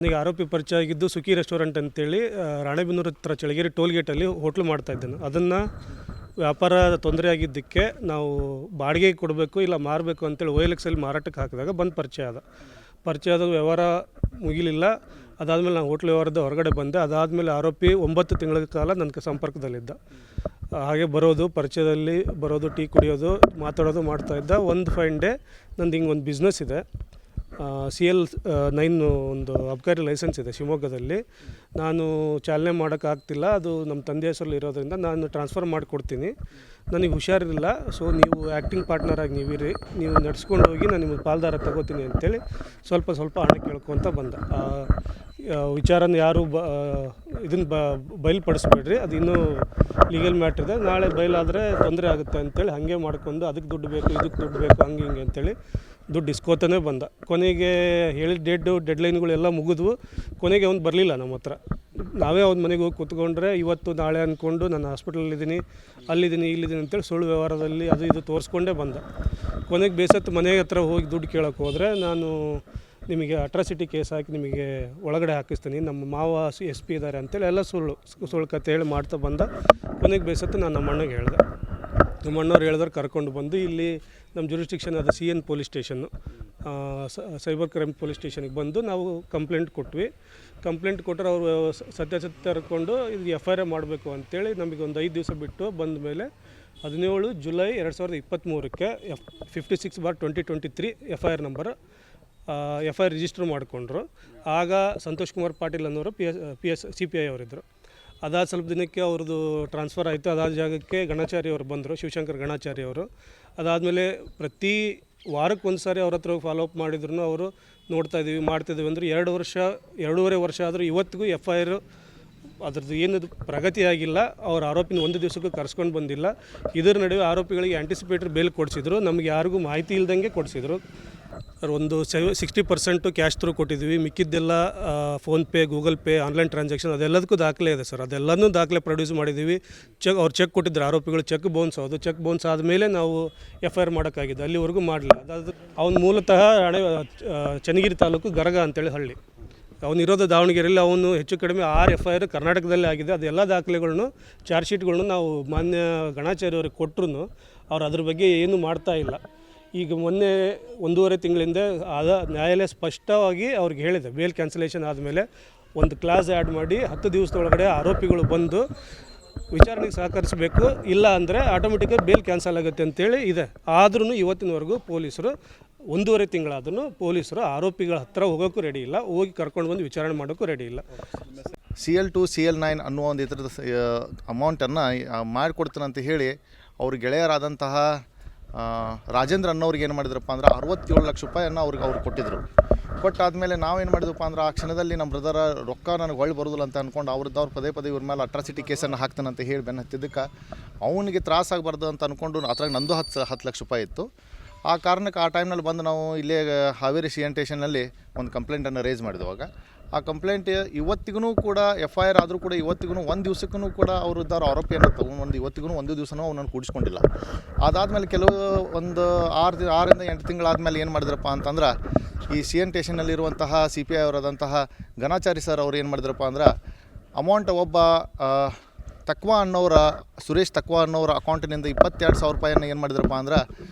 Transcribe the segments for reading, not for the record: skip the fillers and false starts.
ನನಗೆ ಆರೋಪಿ ಪರಿಚಯ ಆಗಿದ್ದು ಸುಖಿ ರೆಸ್ಟೋರೆಂಟ್ ಅಂತೇಳಿ ರಾಣೆಬೆನ್ನೂರು ಹತ್ರ ಚಳಗೇರಿ ಟೋಲ್ ಗೇಟಲ್ಲಿ ಹೋಟ್ಲು ಮಾಡ್ತಾಯಿದ್ದೆ. ಅದನ್ನು ವ್ಯಾಪಾರ ತೊಂದರೆ ಆಗಿದ್ದಕ್ಕೆ ನಾವು ಬಾಡಿಗೆಗೆ ಕೊಡಬೇಕು ಇಲ್ಲ ಮಾರಬೇಕು ಅಂತೇಳಿ OLXಲ್ಲಿ ಮಾರಾಟಕ್ಕೆ ಹಾಕಿದಾಗ ಬಂದು ಪರಿಚಯ ಆದ ವ್ಯವಹಾರ ಮುಗಿಲಿಲ್ಲ. ಅದಾದಮೇಲೆ ನಾನು ಹೋಟ್ಲ್ ವ್ಯವಹಾರದ ಹೊರಗಡೆ ಬಂದೆ. ಅದಾದಮೇಲೆ ಆರೋಪಿ 9 ತಿಂಗಳ ಕಾಲ ನನ್ನ ಸಂಪರ್ಕದಲ್ಲಿದ್ದ. ಹಾಗೆ ಬರೋದು, ಪರಿಚಯದಲ್ಲಿ ಬರೋದು, ಟೀ ಕುಡಿಯೋದು, ಮಾತಾಡೋದು ಮಾಡ್ತಾಯಿದ್ದ. ಒಂದು ಫೈನ್ ಡೇ ನಂದು ಹಿಂಗೆ ಒಂದು ಬಿಸ್ನೆಸ್ ಇದೆ, CL9 ಒಂದು ಅಬ್ಕಾರಿ ಲೈಸೆನ್ಸ್ ಇದೆ ಶಿವಮೊಗ್ಗದಲ್ಲಿ. ನಾನು ಚಾಲನೆ ಮಾಡೋಕ್ಕಾಗ್ತಿಲ್ಲ, ಅದು ನಮ್ಮ ತಂದೆ ಹೆಸರಲ್ಲಿ ಇರೋದ್ರಿಂದ ನಾನು ಟ್ರಾನ್ಸ್ಫರ್ ಮಾಡಿಕೊಡ್ತೀನಿ, ನನಗೆ ಹುಷಾರಿಲ್ಲ, ಸೊ ನೀವು ಆ್ಯಕ್ಟಿಂಗ್ ಪಾರ್ಟ್ನರಾಗಿ ನೀವಿರಿ, ನೀವು ನಡೆಸ್ಕೊಂಡು ಹೋಗಿ ನಾನು ನಿಮಗೆ ಪಾಲ್ದಾರ ತಗೋತೀನಿ ಅಂತೇಳಿ ಸ್ವಲ್ಪ ಹಣ ಕೇಳ್ಕೊತ ಬಂದ. ವಿಚಾರನ ಯಾರು ಇದನ್ನು ಬಯಲುಪಡಿಸ್ಬೇಡ್ರಿ, ಅದು ಇನ್ನೂ ಲೀಗಲ್ ಮ್ಯಾಟ್ರ್ ಇದೆ, ನಾಳೆ ಬಯಲಾದರೆ ತೊಂದರೆ ಆಗುತ್ತೆ ಅಂತೇಳಿ ಹಾಗೆ ಮಾಡ್ಕೊಂಡು ಅದಕ್ಕೆ ದುಡ್ಡು ಬೇಕು, ಇದಕ್ಕೆ ದುಡ್ಡು ಬೇಕು, ಹಿಂಗೆ ಅಂತೇಳಿ ದುಡ್ಡು ಇಸ್ಕೋತಾನೆ ಬಂದ. ಕೊನೆಗೆ ಹೇಳಿದ ಡೆಡ್ಲೈನ್ಗಳೆಲ್ಲ ಮುಗಿದ್ವು. ಕೊನೆಗೆ ಅವ್ನು ಬರಲಿಲ್ಲ ನಮ್ಮ ಹತ್ರ. ನಾವೇ ಅವ್ನ ಮನೆಗೆ ಹೋಗಿ ಕೂತ್ಕೊಂಡ್ರೆ ಇವತ್ತು ನಾಳೆ ಅಂದ್ಕೊಂಡು ನಾನು ಹಾಸ್ಪಿಟಲಲ್ಲಿದ್ದೀನಿ, ಇಲ್ಲಿದ್ದೀನಿ ಅಂತೇಳಿ ಸುಳ್ಳು ವ್ಯವಹಾರದಲ್ಲಿ ಅದು ಇದು ತೋರಿಸ್ಕೊಂಡೇ ಬಂದ. ಕೊನೆಗೆ ಬೇಸತ್ತು ಮನೆ ಹತ್ರ ಹೋಗಿ ದುಡ್ಡು ಕೇಳೋಕ್ಕೆ ಹೋದರೆ, ನಾನು ನಿಮಗೆ ಅಟ್ರಾಸಿಟಿ ಕೇಸ್ ಹಾಕಿ ನಿಮಗೆ ಒಳಗಡೆ ಹಾಕಿಸ್ತೀನಿ, ನಮ್ಮ ಮಾವ SP ಇದ್ದಾರೆ ಅಂತೇಳಿ ಎಲ್ಲ ಸುಳ್ಳು ಕತೆ ಹೇಳಿ ಮಾಡ್ತಾ ಬಂದ. ಕೊನೆಗೆ ಬೇಸತ್ತು ನಾನು ನಮ್ಮ ಅಣ್ಣಗೆ ಹೇಳಿದೆ. ನಮ್ಮ ಅಣ್ಣವ್ರು ಹೇಳಿದ್ರೆ ಕರ್ಕೊಂಡು ಬಂದು ಇಲ್ಲಿ ನಮ್ಮ ಜುರಿಸ್ಟಿಕ್ಷನ್ ಅದು CN police station, cyber crime police ಸ್ಟೇಷನ್ಗೆ ಬಂದು ನಾವು ಕಂಪ್ಲೇಂಟ್ ಕೊಟ್ವಿ. ಕಂಪ್ಲೇಂಟ್ ಕೊಟ್ಟರೆ ಅವರು ಸತ್ಯರ್ಕೊಂಡು ಇದು FIR ಮಾಡಬೇಕು ಅಂತೇಳಿ ನಮಗೆ ಒಂದು 5 ದಿವಸ ಬಿಟ್ಟು ಬಂದ ಮೇಲೆ 17 July 2023 56/2023 FIR number FIR register ಮಾಡಿಕೊಂಡ್ರು. ಆಗ ಸಂತೋಷ್ ಕುಮಾರ್ ಪಾಟೀಲ್ ಅನ್ನೋರು CPI ಅವರಿದ್ದರು. ಅದಾದ ಸ್ವಲ್ಪ ದಿನಕ್ಕೆ ಅವ್ರದ್ದು ಟ್ರಾನ್ಸ್ಫರ್ ಆಯಿತು. ಅದಾದ ಜಾಗಕ್ಕೆ ಗಣಾಚಾರಿ ಅವರು ಬಂದರು, ಶಿವಶಂಕರ್ ಗಣಾಚಾರಿ ಅವರು. ಅದಾದಮೇಲೆ ಪ್ರತಿ ವಾರಕ್ಕೆ ಒಂದು ಸಾರಿ ಅವ್ರ ಹತ್ರ ಫಾಲೋ ಅಪ್ ಮಾಡಿದ್ರು. ಅವರು ಮಾಡ್ತಾಯಿದ್ದೀವಿ ಅಂದರೆ 2.5 ವರ್ಷ ಆದರೂ ಇವತ್ತಿಗೂ FIR ಅದ್ರದ್ದು ಏನದು ಪ್ರಗತಿ ಆಗಿಲ್ಲ. ಅವ್ರ ಆರೋಪಿನ ಒಂದು ದಿವಸಕ್ಕೂ ಕರ್ಸ್ಕೊಂಡು ಬಂದಿಲ್ಲ. ಇದರ ನಡುವೆ ಆರೋಪಿಗಳಿಗೆ ಆ್ಯಂಟಿಸಿಪೇಟರಿ ಬೇಲ್ ಕೊಡಿಸಿದ್ರು, ನಮಗೆ ಯಾರಿಗೂ ಮಾಹಿತಿ ಇಲ್ದಂಗೆ ಕೊಡಿಸಿದ್ರು. ಒಂದು 60% ಕ್ಯಾಶ್ ಥ್ರೂ ಕೊಟ್ಟಿದ್ವಿ, ಮಿಕ್ಕಿದ್ದೆಲ್ಲ PhonePe, Google Pay, online transaction ಅದೆಲ್ಲದಕ್ಕೂ ದಾಖಲೆ ಇದೆ ಸರ್. ಅದೆಲ್ಲನೂ ದಾಖಲೆ ಪ್ರೊಡ್ಯೂಸ್ ಮಾಡಿದ್ದೀವಿ. ಅವ್ರು ಚೆಕ್ ಕೊಟ್ಟಿದ್ರು ಆರೋಪಿಗಳು, ಚೆಕ್ ಬೌನ್ಸ್ ಆದಮೇಲೆ ನಾವು FIR ಮಾಡೋಕ್ಕಾಗಿದೆ, ಅಲ್ಲಿವರೆಗೂ ಮಾಡಲಿಲ್ಲ. ಅದಾದ ಅವ್ನು ಮೂಲತಃ ಚನ್ನಗಿರಿ ತಾಲೂಕು ಗರಗ ಅಂತೇಳಿ ಹಳ್ಳಿ, ಅವನಿರೋದು ದಾವಣಗೆರೆಯಲ್ಲಿ. ಅವನು ಹೆಚ್ಚು ಕಡಿಮೆ 6 FIR ಕರ್ನಾಟಕದಲ್ಲೇ ಆಗಿದೆ. ಅದೆಲ್ಲ ದಾಖಲೆಗಳನ್ನು, ಚಾರ್ಜ್ ಶೀಟ್ಗಳನ್ನು ನಾವು ಮಾನ್ಯ ಗಣಾಚಾರ್ಯ ಅವ್ರಿಗೆ ಕೊಟ್ಟರು ಅವ್ರು ಅದ್ರ ಬಗ್ಗೆ ಏನೂ ಮಾಡ್ತಾ ಇಲ್ಲ. ಈಗ ಮೊನ್ನೆ 1.5 ತಿಂಗಳಿಂದ ನ್ಯಾಯಾಲಯ ಸ್ಪಷ್ಟವಾಗಿ ಅವ್ರಿಗೆ ಹೇಳಿದೆ, ಬೇಲ್ ಕ್ಯಾನ್ಸಲೇಷನ್ ಆದಮೇಲೆ ಒಂದು ಕ್ಲಾಸ್ ಆ್ಯಡ್ ಮಾಡಿ 10 ದಿವಸದೊಳಗಡೆ ಆರೋಪಿಗಳು ಬಂದು ವಿಚಾರಣೆಗೆ ಸಹಕರಿಸಬೇಕು, ಇಲ್ಲ ಅಂದರೆ ಆಟೋಮೆಟಿಕಾಗಿ ಬೇಲ್ ಕ್ಯಾನ್ಸಲ್ ಆಗುತ್ತೆ ಅಂತೇಳಿ ಇದೆ. ಆದ್ರೂ ಇವತ್ತಿನವರೆಗೂ ಪೊಲೀಸರು 1.5 ತಿಂಗಳಾದ್ರೂ ಪೊಲೀಸರು ಆರೋಪಿಗಳ ಹತ್ರ ಹೋಗೋಕ್ಕೂ ರೆಡಿ ಇಲ್ಲ, ಹೋಗಿ ಕರ್ಕೊಂಡು ಬಂದು ವಿಚಾರಣೆ ಮಾಡೋಕ್ಕೂ ರೆಡಿ ಇಲ್ಲ. CL2 CL9 ಅನ್ನುವ ಒಂದು ಇದರದ ಅಮೌಂಟನ್ನು ಮಾಡಿಕೊಡ್ತಾನಂತ ಹೇಳಿ ಅವ್ರ ಗೆಳೆಯರಾದಂತಹ ರಾಜೇಂದ್ರ ಅನ್ನೋರಿಗೆ ಏನು ಮಾಡಿದ್ರಪ್ಪ ಅಂದ್ರೆ 67 ಲಕ್ಷ ರೂಪಾಯಿಯನ್ನು ಅವ್ರು ಕೊಟ್ಟಿದ್ದರು. ಕೊಟ್ಟಾದಮೇಲೆ ನಾವೇನು ಮಾಡಿದ್ವಪ್ಪ ಅಂದ್ರೆ, ಆ ಕ್ಷಣದಲ್ಲಿ ನಮ್ಮ ಬ್ರದರ ರೊಕ್ಕ ನನಗೆ ಹೊಳ್ಳಿ ಬರೋದಿಲ್ಲ ಅಂತ ಅಂದ್ಕೊಂಡು ಅವ್ರು ಪದೇ ಇವ್ರ ಮೇಲೆ ಅಟ್ರಾಸಿಟಿ ಕೇಸನ್ನು ಹಾಕ್ತಾನಂತ ಹೇಳಿ ಬೆನ್ನು ಹತ್ತಿದ್ದಕ್ಕೆ ಅವನಿಗೆ ತ್ರಾಸಾಗಬಾರ್ದು ಅಂತ ಅಂದ್ಕೊಂಡು, ಅದ್ರಾಗ ನಂದು 10 ಲಕ್ಷ ರೂಪಾಯಿ ಇತ್ತು. ಆ ಕಾರಣಕ್ಕೆ ಆ ಟೈಮ್ನಲ್ಲಿ ಬಂದು ನಾವು ಇಲ್ಲೇ ಹಾವೇರಿ CN ಸ್ಟೇಷನ್ನಲ್ಲಿ ಒಂದು ಕಂಪ್ಲೇಂಟನ್ನು ರೇಸ್ ಮಾಡಿದವಾಗ, ಆ ಕಂಪ್ಲೇಂಟ್ ಇವತ್ತಿಗೂ ಕೂಡ FIR ಆದರೂ ಕೂಡ ಇವತ್ತಿಗೂ ಒಂದು ದಿವಸಕ್ಕೂ ಕೂಡ ಅವರು ಇದ್ದಾರೆ ಆರೋಪಿಯನ್ನು ತೊಗೊಂಡು ಇವತ್ತಿಗೂ ಒಂದು ದಿವಸನೂ ಅವನನ್ನು ಕೂಡಿಸ್ಕೊಂಡಿಲ್ಲ. ಅದಾದಮೇಲೆ ಕೆಲವು ಒಂದು 6ರಿಂದ 8 ತಿಂಗಳಾದಮೇಲೆ ಏನು ಮಾಡಿದ್ರಪ್ಪ ಅಂತಂದ್ರೆ, ಈ CN ಸ್ಟೇಷನ್ನಲ್ಲಿರುವಂತಹ CPI ಅವರಾದಂತಹ ಗಣಾಚಾರಿ ಸರ್ ಅವ್ರು ಏನು ಮಾಡಿದ್ರಪ್ಪ ಅಂದ್ರೆ, ಅಮೌಂಟ್ ಒಬ್ಬ ಸುರೇಶ್ ತಕ್ವಾ ಅನ್ನೋರ ಅಕೌಂಟಿನಿಂದ 22,000 ರೂಪಾಯಿಯನ್ನು ಏನು ಮಾಡಿದ್ರಪ್ಪ ಅಂದ್ರೆ,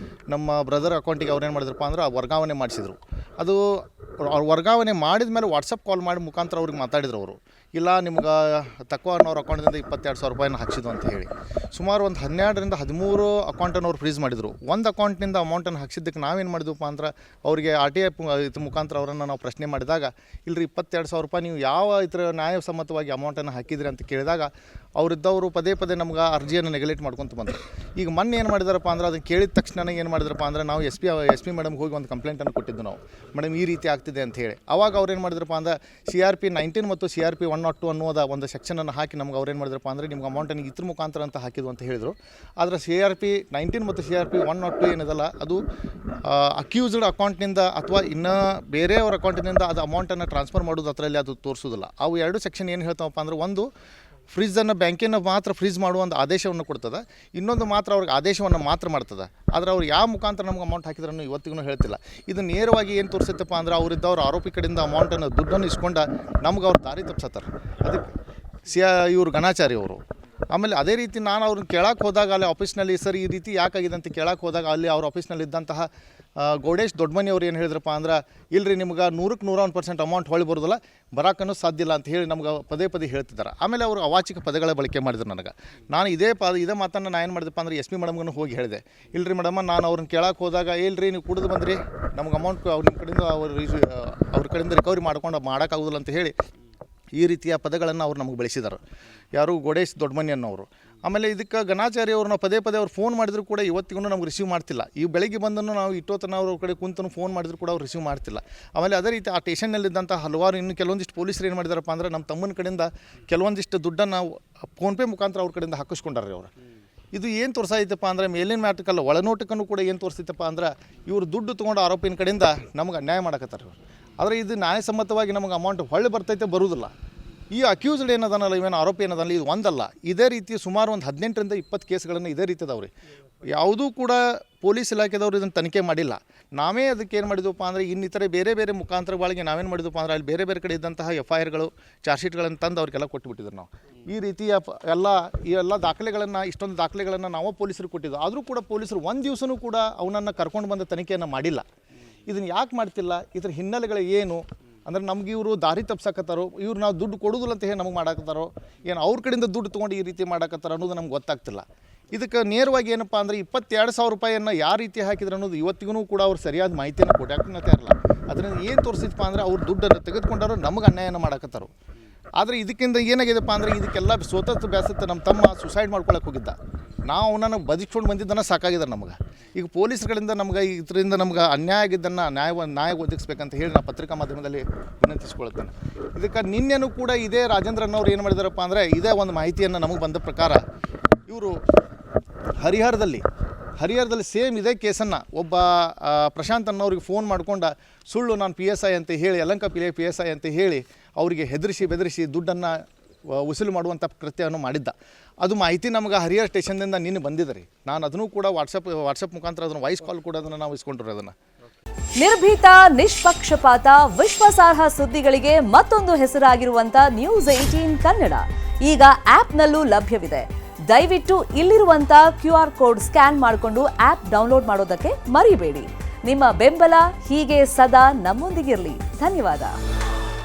ನಮ್ಮ ಬ್ರದರ್ ಅಕೌಂಟಿಗೆ ಅವ್ರು ಏನು ಮಾಡಿದ್ರಪ್ಪ ಅಂದ್ರೆ ವರ್ಗಾವಣೆ ಮಾಡಿಸಿದ್ರು. ಅದು ಅವ್ರು ವರ್ಗಾವಣೆ ಮಾಡಿದ ಮೇಲೆ ವಾಟ್ಸಪ್ ಕಾಲ್ ಮಾಡಿ ಮುಖಾಂತರ ಅವ್ರಿಗೆ ಮಾತಾಡಿದ್ರು ಅವರು, ಇಲ್ಲ ನಿಮ್ಗೆ ತಕ್ವಾ ಅನ್ನೋರ ಅಕೌಂಟಿಂದ 22,000 ರೂಪಾಯಿನ ಹಾಕ್ಸಿದ್ದು ಅಂತ ಹೇಳಿ. ಸುಮಾರು ಒಂದು 12ರಿಂದ 13 ಅಕೌಂಟನ್ನು ಅವ್ರು ಫ್ರೀಸ್ ಮಾಡಿದರು. ಒಂದು ಅಕೌಂಟ್ನಿಂದ ಅಮೌಂಟನ್ನು ಹಾಕ್ಸಿದ್ದಕ್ಕೆ ನಾವೇನು ಮಾಡಿದ್ವಪ್ಪ ಅಂದ್ರೆ, ಅವರಿಗೆ RTI ಮುಖಾಂತರ ಅವರನ್ನು ನಾವು ಪ್ರಶ್ನೆ ಮಾಡಿದಾಗ, ಇಲ್ಲರಿ 22,000 ರೂಪಾಯಿ ನೀವು ಯಾವ ಇತರ ನ್ಯಾಯಸಮ್ಮತವಾಗಿ ಅಮೌಂಟನ್ನು ಹಾಕಿದ್ರಿ ಅಂತ ಕೇಳಿದಾಗ, ಅವರಿದ್ದವರು ಪದೇ ನಮ್ಗೆ ಅರ್ಜಿಯನ್ನು ನೆಗ್ಲೆಕ್ಟ್ ಮಾಡ್ಕೊತ ಬಂದರು. ಈಗ ಮೊನ್ನೆ ಏನು ಮಾಡಿದಾರಪ್ಪ ಅಂದ್ರೆ, ಅದನ್ನು ಕೇಳಿದ ತಕ್ಷಣ ಏನು ಮಾಡಿದ್ರಪ್ಪ ಅಂದ್ರೆ, ನಾವು SP ಮೇಡಮ್ಗೆ ಹೋಗಿ ಒಂದು ಕಂಪ್ಲೇಂಟನ್ನು ಕೊಟ್ಟಿದ್ದು ನಾವು, ಮೇಡಮ್ ಈ ರೀತಿ ಆಗ್ತಿದೆ ಅಂತ ಹೇಳಿ. ಆವಾಗ ಅವ್ರು ಏನು ಮಾಡಿದ್ರಪ್ಪ ಅಂದ್ರೆ, CRP 19 ಮತ್ತು CRP 102 ಅನ್ನೋದ ಒಂದು ಸೆಕ್ಷನನ್ನು ಹಾಕಿ ನಮ್ಗೆ ಅವ್ರು ಏನು ಮಾಡಿದ್ರಪ್ಪ ಅಂದರೆ, ನಿಮ್ಗೆ ಅಮೌಂಟನ್ನು ಇದ್ರ ಮುಖಾಂತರ ಅಂತ ಹಾಕಿದ್ವು ಅಂತ ಹೇಳಿದರು. ಆದರೆ CRP 19 ಮತ್ತು CRP 102 ಏನಿದಲ್ಲ, ಅದು ಅಕ್ಯೂಸ್ಡ್ ಅಕೌಂಟ್ನಿಂದ ಅಥವಾ ಇನ್ನೂ ಬೇರೆಯವ್ರ ಅಕೌಂಟಿನಿಂದ ಅದು ಅಮೌಂಟನ್ನು ಟ್ರಾನ್ಸ್ಫರ್ ಮಾಡೋದು ಅದರಲ್ಲಿ ಅದು ತೋರಿಸೋದಿಲ್ಲ. ಅವು 2 ಸೆಕ್ಷನ್ ಏನು ಹೇಳ್ತಾವಪ್ಪ ಅಂದ್ರೆ, ಒಂದು ಫ್ರಿಜ್ಜನ್ನು ಬ್ಯಾಂಕಿನ ಮಾತ್ರ ಫ್ರೀಜ್ ಮಾಡುವ ಒಂದು ಆದೇಶವನ್ನು ಕೊಡ್ತದೆ, ಇನ್ನೊಂದು ಮಾತ್ರ ಅವ್ರಿಗೆ ಆದೇಶವನ್ನು ಮಾತ್ರ ಮಾಡ್ತದೆ. ಆದರೆ ಅವ್ರು ಯಾವ ಮುಖಾಂತರ ನಮ್ಗೆ ಅಮೌಂಟ್ ಹಾಕಿದ್ರೂ ಇವತ್ತಿಗೂ ಹೇಳ್ತಿಲ್ಲ. ಇದು ನೇರವಾಗಿ ಏನು ತೋರಿಸುತ್ತಪ್ಪ ಅಂದ್ರೆ ಅವರಿದ್ದವ್ರು ಆರೋಪಿ ಕಡೆಯಿಂದ ಅಮೌಂಟನ್ನು ದುಡ್ಡನ್ನು ಇಸ್ಕೊಂಡು ನಮ್ಗೆ ಅವ್ರು ದಾರಿ ತಪ್ಪಿಸತ್ತಾರೆ. ಅದಕ್ಕೆ ಇವರು ಗಣಾಚಾರಿ ಅವರು. ಆಮೇಲೆ ಅದೇ ರೀತಿ ನಾನು ಅವ್ರನ್ನ ಕೇಳಕ್ಕೆ ಹೋದಾಗ ಅಲ್ಲಿ ಆಫೀಸ್ನಲ್ಲಿ ಸರ್ ಈ ರೀತಿ ಯಾಕಾಗಿದೆ ಅಂತ ಕೇಳಕ್ಕೆ ಹೋದಾಗ ಅಲ್ಲಿ ಅವ್ರ ಆಫೀಸ್ನಲ್ಲಿ ಇದ್ದಂತಹ ಗೌಡೇಶ್ ದೊಡ್ಡಮನಿ ಅವ್ರು ಏನು ಹೇಳಿದ್ರಪ್ಪ ಅಂದ್ರೆ ಇಲ್ಲರಿ ನಿಮ್ಗೆ 100% ಅಮೌಂಟ್ ಹೊಳಿ ಬರೋದಿಲ್ಲ, ಬರೋಕ್ಕೂ ಸಾಧ್ಯ ಇಲ್ಲ ಅಂತ ಹೇಳಿ ನಮ್ಗೆ ಪದೇ ಪದೇ ಹೇಳ್ತಿದ್ದಾರೆ. ಆಮೇಲೆ ಅವರು ಅವಾಚಿಕ ಪದಗಳ ಬಳಕೆ ಮಾಡಿದ್ರು ನನಗೆ. ನಾನು ಇದೇ ಮಾತನ್ನು ನಾನು ಏನು ಮಾಡಿದೆಪ್ಪ ಅಂದ್ರೆ SP ಮೇಡಮ್ಗೂ ಹೋಗಿ ಹೇಳಿದೆ, ಇಲ್ಲರಿ ಮೇಡಮ್ ನಾನು ಅವ್ರನ್ನ ಕೇಳಕ್ಕೆ ಹೋದಾಗ ಇಲ್ಲರಿ ನೀವು ಕುಡಿದು ಬಂದ್ರಿ, ನಮ್ಗೆ ಅಮೌಂಟ್ ನಿಮ್ಮ ಕಡೆಯಿಂದ ಅವ್ರ ಕಡೆಯಿಂದ ರಿಕವರಿ ಮಾಡೋಕ್ಕಾಗೋದಿಲ್ಲ ಅಂತ ಹೇಳಿ ಈ ರೀತಿಯ ಪದಗಳನ್ನು ಅವ್ರು ನಮಗೆ ಬೆಳೆಸಿದ್ದಾರೆ. ಯಾರು ಗೋಡೇಶ್ ದೊಡ್ಡಮನಿ ಅನ್ನೋರು. ಆಮೇಲೆ ಇದಕ್ಕೆ ಗಣಾಚಾರಿ ಅವ್ರನ್ನ ಪದೇ ಪದೇ ಅವ್ರು ಫೋನ್ ಮಾಡಿದ್ರು ಕೂಡ ಇವತ್ತಿಗೂ ನಮ್ಗೆ ರಿಸೀವ್ ಮಾಡ್ತಿಲ್ಲ. ಈ ಬೆಳಗ್ಗೆ ಬಂದನ್ನು ನಾವು ಇಟ್ಟೋತನ ಅವ್ರ ಕಡೆ ಕುಂತನು ಫೋನ್ ಮಾಡಿದ್ರು ಕೂಡ ಅವ್ರು ರಿಸೀವ್ ಮಾಡ್ತಿಲ್ಲ. ಆಮೇಲೆ ಅದೇ ರೀತಿ ಆ ಸ್ಟೇಷನ್ನಲ್ಲಿದ್ದಂಥ ಹಲವಾರು ಇನ್ನು ಕೆಲವೊಂದಿಷ್ಟು ಪೊಲೀಸರು ಏನು ಮಾಡಿದಾರಪ್ಪ ಅಂದ್ರೆ ನಮ್ಮ ತಮ್ಮನ ಕಡೆಯಿಂದ ಕೆಲವೊಂದಿಷ್ಟು ದುಡ್ಡನ್ನು ಫೋನ್ಪೇ ಮುಖಾಂತರ ಅವ್ರ ಕಡೆಯಿಂದ ಹಾಕಿಸ್ಕೊಂಡಾರೆ ಅವರು. ಇದು ಏನು ತೋರಿಸೈತಪ್ಪ ಅಂದರೆ ಮೇಲಿನ ಮ್ಯಾಟಕ್ಕಲ್ಲ ಒಳನೋಟಕ್ಕೂ ಕೂಡ ಏನು ತೋರಿಸ್ತೈತಪ್ಪ ಅಂದ್ರೆ ಇವರು ದುಡ್ಡು ತೊಗೊಂಡು ಆರೋಪಿನ ಕಡೆಯಿಂದ ನಮ್ಗೆ ಅನ್ಯಾಯ ಮಾಡಕತ್ತಾರೆ ಇವರು. ಆದರೆ ಇದು ನ್ಯಾಯಸಮ್ಮತವಾಗಿ ನಮಗೆ ಅಮೌಂಟ್ ಹೊಳ್ಳಿ ಬರ್ತೈತೆ ಬರುವುದಿಲ್ಲ. ಈ ಅಕ್ಯೂಸ್ಡ್ ಏನದನಲ್ಲ ಇವೇನು ಆರೋಪಿ ಏನದಲ್ಲ ಇದು ಒಂದಲ್ಲ, ಇದೇ ರೀತಿ ಸುಮಾರು ಒಂದು 18ರಿಂದ 20 ಕೇಸ್ಗಳನ್ನು ಇದೇ ರೀತಿ ಅದಾವ್ರಿ. ಯಾವುದೂ ಕೂಡ ಪೊಲೀಸ್ ಇಲಾಖೆದವ್ರು ಇದನ್ನು ತನಿಖೆ ಮಾಡಿಲ್ಲ. ನಾವೇ ಅದಕ್ಕೆ ಏನು ಮಾಡಿದ್ವಪ್ಪ ಅಂದರೆ ಇನ್ನಿತರೆ ಬೇರೆ ಬೇರೆ ಮುಖಾಂತರಗಳಿಗೆ ನಾವೇನು ಮಾಡಿದ್ವಪ್ಪ ಅಂದ್ರೆ ಅಲ್ಲಿ ಬೇರೆ ಬೇರೆ ಕಡೆ ಇದ್ದಂತಹ FIRಗಳು ಚಾರ್ಜ್ ಶೀಟ್ಗಳನ್ನು ತಂದು ಅವ್ರಿಗೆಲ್ಲ ಕೊಟ್ಟುಬಿಟ್ಟಿದ್ರು ನಾವು. ಈ ರೀತಿಯ ಈ ಎಲ್ಲ ದಾಖಲೆಗಳನ್ನು ಇಷ್ಟೊಂದು ದಾಖಲೆಗಳನ್ನು ನಾವು ಪೊಲೀಸರಿಗೆ ಕೊಟ್ಟಿದ್ದು. ಆದರೂ ಕೂಡ ಪೊಲೀಸರು ಒಂದು ದಿವಸನೂ ಕೂಡ ಅವನನ್ನು ಕರ್ಕೊಂಡು ಬಂದು ತನಿಖೆಯನ್ನು ಮಾಡಿಲ್ಲ. ಇದನ್ನು ಯಾಕೆ ಮಾಡ್ತಿಲ್ಲ, ಇದ್ರ ಹಿನ್ನೆಲೆಗಳು ಏನು ಅಂದ್ರೆ ನಮ್ಗೆ ಇವರು ದಾರಿ ತಪ್ಸಕತ್ತಾರೋ, ಇವ್ರು ನಾವು ದುಡ್ಡು ಕೊಡೋದಿಲ್ಲ ಅಂತ ಹೇಳಿ ನಮಗೆ ಮಾಡಾಕತ್ತಾರೋ, ಏನು ಅವ್ರ ಕಡೆಯಿಂದ ದುಡ್ಡು ತೊಗೊಂಡು ಈ ರೀತಿ ಮಾಡಾಕತ್ತಾರೋ ಅನ್ನೋದು ನಮ್ಗೆ ಗೊತ್ತಾಗ್ತಿಲ್ಲ. ಇದಕ್ಕೆ ನೇರವಾಗಿ ಏನಪ್ಪ ಅಂದರೆ 22,000 ರೂಪಾಯಿಯನ್ನು ಯಾವ ರೀತಿ ಹಾಕಿದ್ರು ಅನ್ನೋದು ಇವತ್ತಿಗೂ ಕೂಡ ಅವ್ರು ಸರಿಯಾದ ಮಾಹಿತಿಯನ್ನು ಕೊಟ್ಟಾಕ್ತಾ ಇರಲ್ಲ. ಅದರಿಂದ ಏನು ತೋರಿಸಿದಪ್ಪ ಅಂದರೆ ಅವ್ರು ದುಡ್ಡನ್ನು ತೆಗೆದುಕೊಂಡವರು ನಮಗೆ ಅನ್ಯಾಯನ ಮಾಡಾಕತ್ತಾರೋ. ಆದರೆ ಇದಕ್ಕಿಂತ ಏನಾಗಿದೆಪ್ಪ ಅಂದರೆ ಇದಕ್ಕೆಲ್ಲ ಸೋತತ್ತು ಬೇಸತ್ತು ನಮ್ಮ ತಮ್ಮ ಸುಸೈಡ್ ಮಾಡ್ಕೊಳಕ್ಕೆ ಹೋಗಿದ್ದ. ನಾವು ಅವನನ್ನು ಬದುಕಿಸ್ಕೊಂಡು ಬಂದಿದ್ದನ್ನು ಸಾಕಾಗಿದ್ದಾರೆ ನಮಗೆ. ಈಗ ಪೊಲೀಸ್ಗಳಿಂದ ನಮ್ಗೆ ಇದರಿಂದ ನಮ್ಗೆ ಅನ್ಯಾಯ ಆಗಿದ್ದನ್ನು ನ್ಯಾಯ ಒದಗಿಸ್ಬೇಕಂತ ಹೇಳಿ ನಾನು ಪತ್ರಿಕಾ ಮಾಧ್ಯಮದಲ್ಲಿ ವಿನಂತಿಸ್ಕೊಳ್ತೇನೆ. ಇದಕ್ಕೆ ನಿನ್ನೆನೂ ಕೂಡ ಇದೇ ರಾಜೇಂದ್ರನ್ನವ್ರು ಏನು ಮಾಡಿದಾರಪ್ಪ ಅಂದರೆ ಇದೇ ಒಂದು ಮಾಹಿತಿಯನ್ನು ನಮಗೆ ಬಂದ ಪ್ರಕಾರ ಇವರು ಹರಿಹರದಲ್ಲಿ ಸೇಮ್ ಇದೇ ಕೇಸನ್ನು ಒಬ್ಬ ಪ್ರಶಾಂತ್ ಅನ್ನೋರಿಗೆ ಫೋನ್ ಮಾಡ್ಕೊಂಡು ಸುಳ್ಳು ನಾನು PSI ಅಂತ ಹೇಳಿ ಯಲಹಂಕ PSI ಅಂತ ಹೇಳಿ ಅವರಿಗೆ ಹೆದರಿಸಿ ಬೆದರಿಸಿ ದುಡ್ಡನ್ನು ವಸೂಲು ಮಾಡುವಂಥ ಕೃತ್ಯವನ್ನು ಮಾಡಿದ್ದ. ಅದು ಮಾಹಿತಿ ನಮಗೆ ಹರಿಹರ ಸ್ಟೇಷನ್ನಿಂದ ನಿನ್ನೆ ಬಂದಿದೆ ರೀ. ನಾನು ಅದನ್ನು ಕೂಡ ವಾಟ್ಸಪ್ ಮುಖಾಂತರ ಅದನ್ನು ವಾಯ್ಸ್ ಕಾಲ್ ಕೂಡ ಅದನ್ನು ನಾವು ಇಸ್ಕೊಂಡ್ರಿ. ಅದನ್ನು ನಿರ್ಭೀತ, ನಿಷ್ಪಕ್ಷಪಾತ, ವಿಶ್ವಾಸಾರ್ಹ ಸುದ್ದಿಗಳಿಗೆ ಮತ್ತೊಂದು ಹೆಸರಾಗಿರುವಂತ News18 ಕನ್ನಡ ಈಗ ಆಪ್ನಲ್ಲೂ ಲಭ್ಯವಿದೆ. ದಯವಿಟ್ಟು ಇಲ್ಲಿರುವಂತ QR ಕೋಡ್ ಸ್ಕ್ಯಾನ್ ಮಾಡಿಕೊಂಡು ಆಪ್ ಡೌನ್ಲೋಡ್ ಮಾಡೋದಕ್ಕೆ ಮರಿಬೇಡಿ. ನಿಮ್ಮ ಬೆಂಬಲ ಹೀಗೆ ಸದಾ ನಮ್ಮೊಂದಿಗಿರಲಿ. ಧನ್ಯವಾದ.